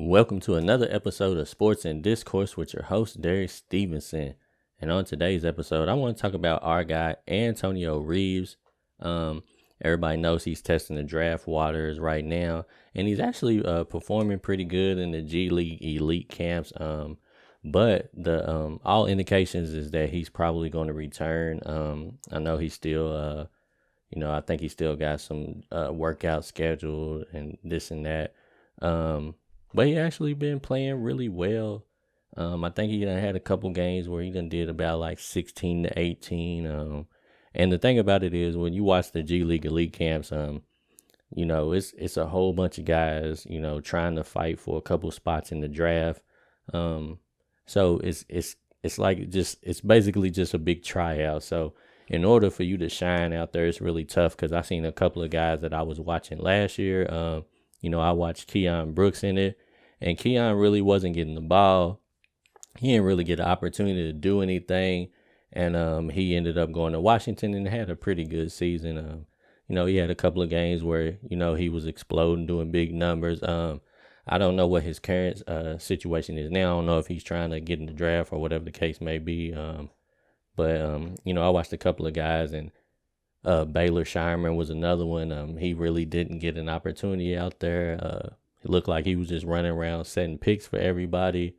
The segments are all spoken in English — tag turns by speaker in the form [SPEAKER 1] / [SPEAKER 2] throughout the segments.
[SPEAKER 1] Welcome to another episode of Sports and Discourse with your host, Derek Stevenson. And on today's episode, I want to talk about our guy, Antonio Reeves. Everybody knows he's testing the draft waters right now, and he's actually performing pretty good in the G League elite camps. But the all indications is that he's probably going to return. I know he's still, I think he still got some workout scheduled and this and that. But he actually been playing really well. I think he done had a couple games where he done did about like 16 to 18. And the thing about it is when you watch the G League elite camps, it's a whole bunch of guys, trying to fight for a couple spots in the draft. So it's like it's basically just a big tryout. So in order for you to shine out there, it's really tough because I seen a couple of guys that I was watching last year. I watched Keon Brooks in it, and Keon really wasn't getting the ball. He didn't really get an opportunity to do anything, and he ended up going to Washington and had a pretty good season. He had a couple of games where, he was exploding, doing big numbers. I don't know what his current situation is now. I don't know if he's trying to get in the draft or whatever the case may be. But I watched a couple of guys, and Baylor Shireman was another one. He really didn't get an opportunity out there. It looked like he was just running around setting picks for everybody.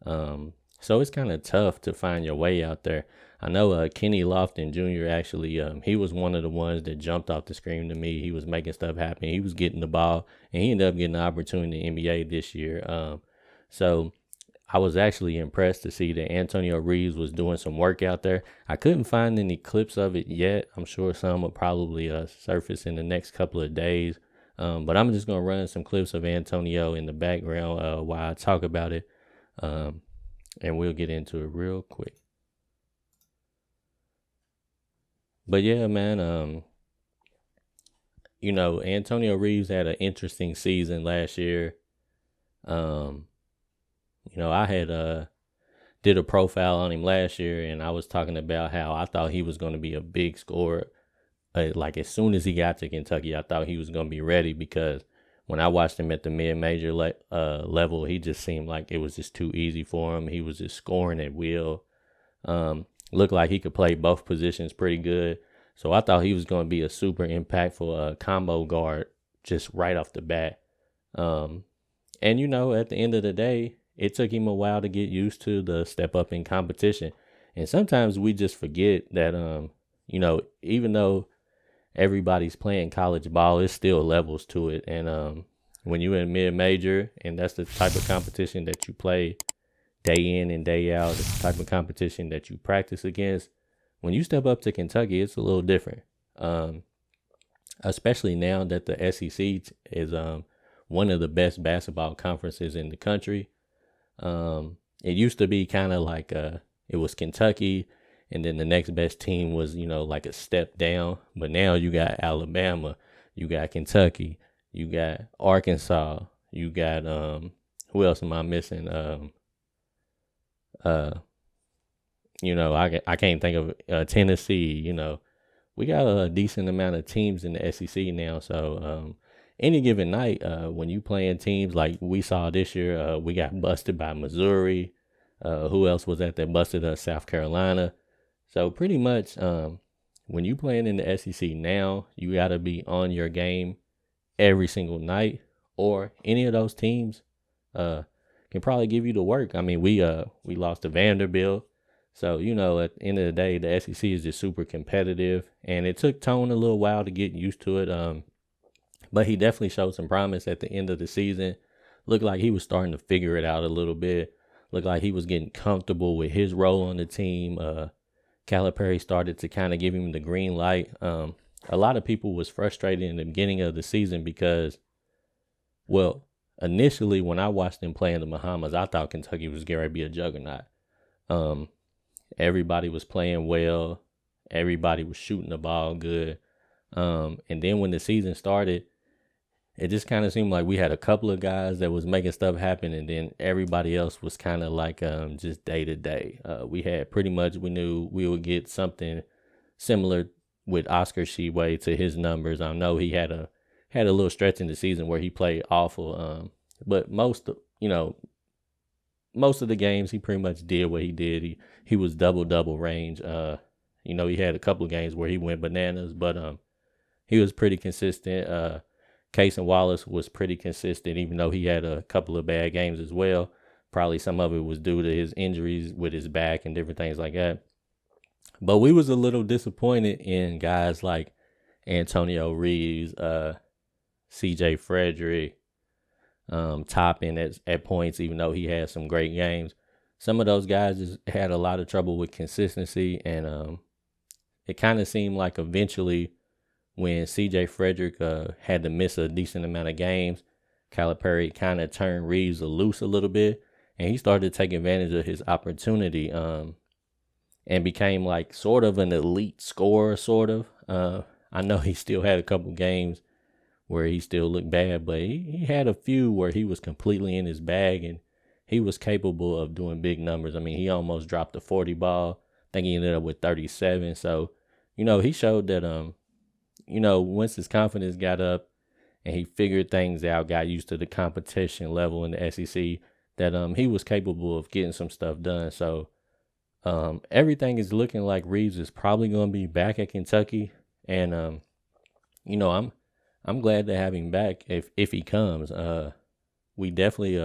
[SPEAKER 1] So it's kind of tough to find your way out there. I know Kenny Lofton Jr. actually, he was one of the ones that jumped off the screen to me. He was making stuff happen. He was getting the ball, and he ended up getting an opportunity in the NBA this year. So I was actually impressed to see that Antonio Reeves was doing some work out there. I couldn't find any clips of it yet. I'm sure some will probably surface in the next couple of days. But I'm just going to run some clips of Antonio in the background while I talk about it. And we'll get into it real quick. But yeah, man, Antonio Reeves had an interesting season last year. I had did a profile on him last year, and I was talking about how I thought he was going to be a big scorer. Like as soon as he got to Kentucky, I thought he was going to be ready because when I watched him at the mid-major level, he just seemed like it was just too easy for him. He was just scoring at will. Looked like he could play both positions pretty good. So I thought he was going to be a super impactful combo guard just right off the bat. And, at the end of the day, it took him a while to get used to the step up in competition. And sometimes we just forget that, even though everybody's playing college ball, it's still levels to it. And when you're in mid-major and that's the type of competition that you play day in and day out, it's the type of competition that you practice against, when you step up to Kentucky, it's a little different. Especially now that the SEC is one of the best basketball conferences in the country. It used to be kind of like it was Kentucky, and then the next best team was, like a step down. But now you got Alabama, you got Kentucky, you got Arkansas, you got who else am I missing? I can't think of Tennessee. We got a decent amount of teams in the SEC now. So any given night, when you playing teams like we saw this year, we got busted by Missouri. Who else was that busted us? South Carolina. So pretty much when you playing in the SEC now, you got to be on your game every single night, or any of those teams can probably give you the work. I mean, we lost to Vanderbilt. So, at the end of the day, the SEC is just super competitive, and it took Tone a little while to get used to it. But he definitely showed some promise at the end of the season. Looked like he was starting to figure it out a little bit. Looked like he was getting comfortable with his role on the team. Calipari started to kind of give him the green light. A lot of people was frustrated in the beginning of the season because, initially when I watched them play in the Bahamas, I thought Kentucky was going to be a juggernaut. Everybody was playing well. Everybody was shooting the ball good. And then when the season started, it just kind of seemed like we had a couple of guys that was making stuff happen, and then everybody else was kind of like just day to day. We knew we would get something similar with Oscar Sheway to his numbers. I know he had a little stretch in the season where he played awful. But most you know, most of the games he pretty much did what he did. He was double range. He had a couple of games where he went bananas, but he was pretty consistent. Case and Wallace was pretty consistent, even though he had a couple of bad games as well. Probably some of it was due to his injuries with his back and different things like that. But we was a little disappointed in guys like Antonio Reeves, CJ Frederick, Toppin at points, even though he had some great games. Some of those guys just had a lot of trouble with consistency, and it kind of seemed like eventually when CJ Frederick had to miss a decent amount of games, Calipari kind of turned Reeves loose a little bit, and he started to take advantage of his opportunity and became like sort of an elite scorer, sort of. I know he still had a couple games where he still looked bad, but he had a few where he was completely in his bag and he was capable of doing big numbers. I mean, he almost dropped a 40 ball. I think he ended up with 37. So, he showed that, once his confidence got up and he figured things out, got used to the competition level in the SEC, that he was capable of getting some stuff done. So, everything is looking like Reeves is probably going to be back at Kentucky. And, I'm glad to have him back if he comes. We definitely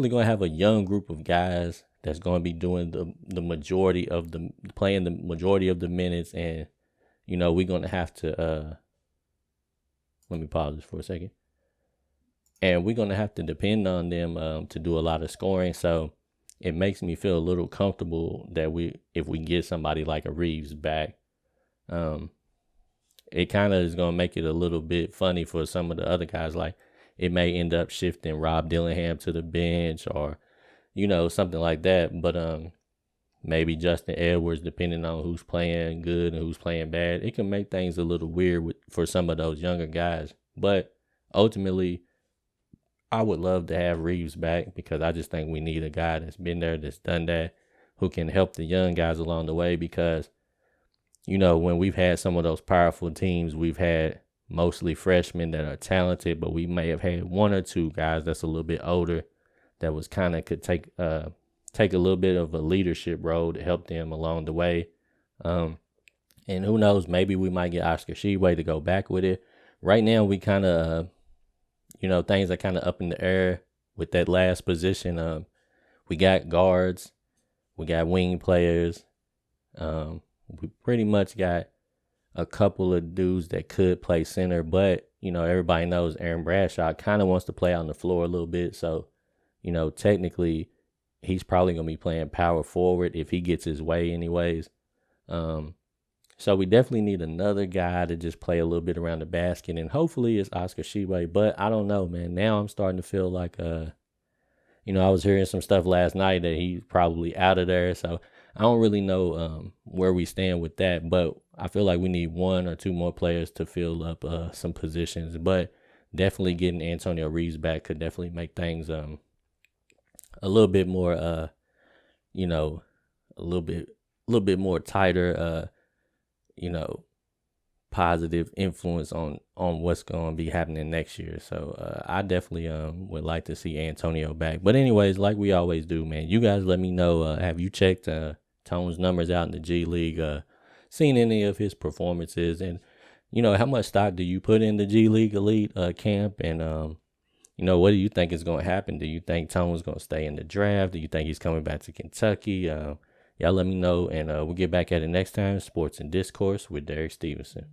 [SPEAKER 1] gonna have a young group of guys that's gonna be doing the majority of playing the majority of the minutes, and we're gonna have to let me pause this for a second. And we're gonna have to depend on them to do a lot of scoring. So it makes me feel a little comfortable that if we get somebody like a Reeves back, it kind of is going to make it a little bit funny for some of the other guys. Like, it may end up shifting Rob Dillingham to the bench or, something like that. But maybe Justin Edwards, depending on who's playing good and who's playing bad. It can make things a little weird for some of those younger guys. But ultimately, I would love to have Reeves back because I just think we need a guy that's been there, that's done that, who can help the young guys along the way because when we've had some of those powerful teams, we've had mostly freshmen that are talented, but we may have had one or two guys that's a little bit older that was kind of could take a little bit of a leadership role to help them along the way. And who knows, maybe we might get Oscar Sheway to go back with it. Right now, we kind of, things are kind of up in the air with that last position. We got guards, we got wing players. We pretty much got a couple of dudes that could play center, but, everybody knows Aaron Bradshaw kind of wants to play on the floor a little bit. So, technically, he's probably going to be playing power forward if he gets his way anyways. So we definitely need another guy to just play a little bit around the basket, and hopefully it's Oscar Sheway. But I don't know, man. Now I'm starting to feel like, I was hearing some stuff last night that he's probably out of there. So I don't really know where we stand with that, but I feel like we need one or two more players to fill up some positions. But definitely getting Antonio Reeves back could definitely make things a little bit more, a little bit more tighter, positive influence on what's going to be happening next year. So I definitely would like to see Antonio back. But anyways, like we always do, man, you guys let me know, have you checked Tone's numbers out in the G League, seen any of his performances, and how much stock do you put in the G League Elite camp, and what do you think is going to happen? Do you think Tone's going to stay in the draft? Do you think he's coming back to Kentucky? Y'all let me know, and we'll get back at it next time. Sports and Discourse with Derek Stevenson.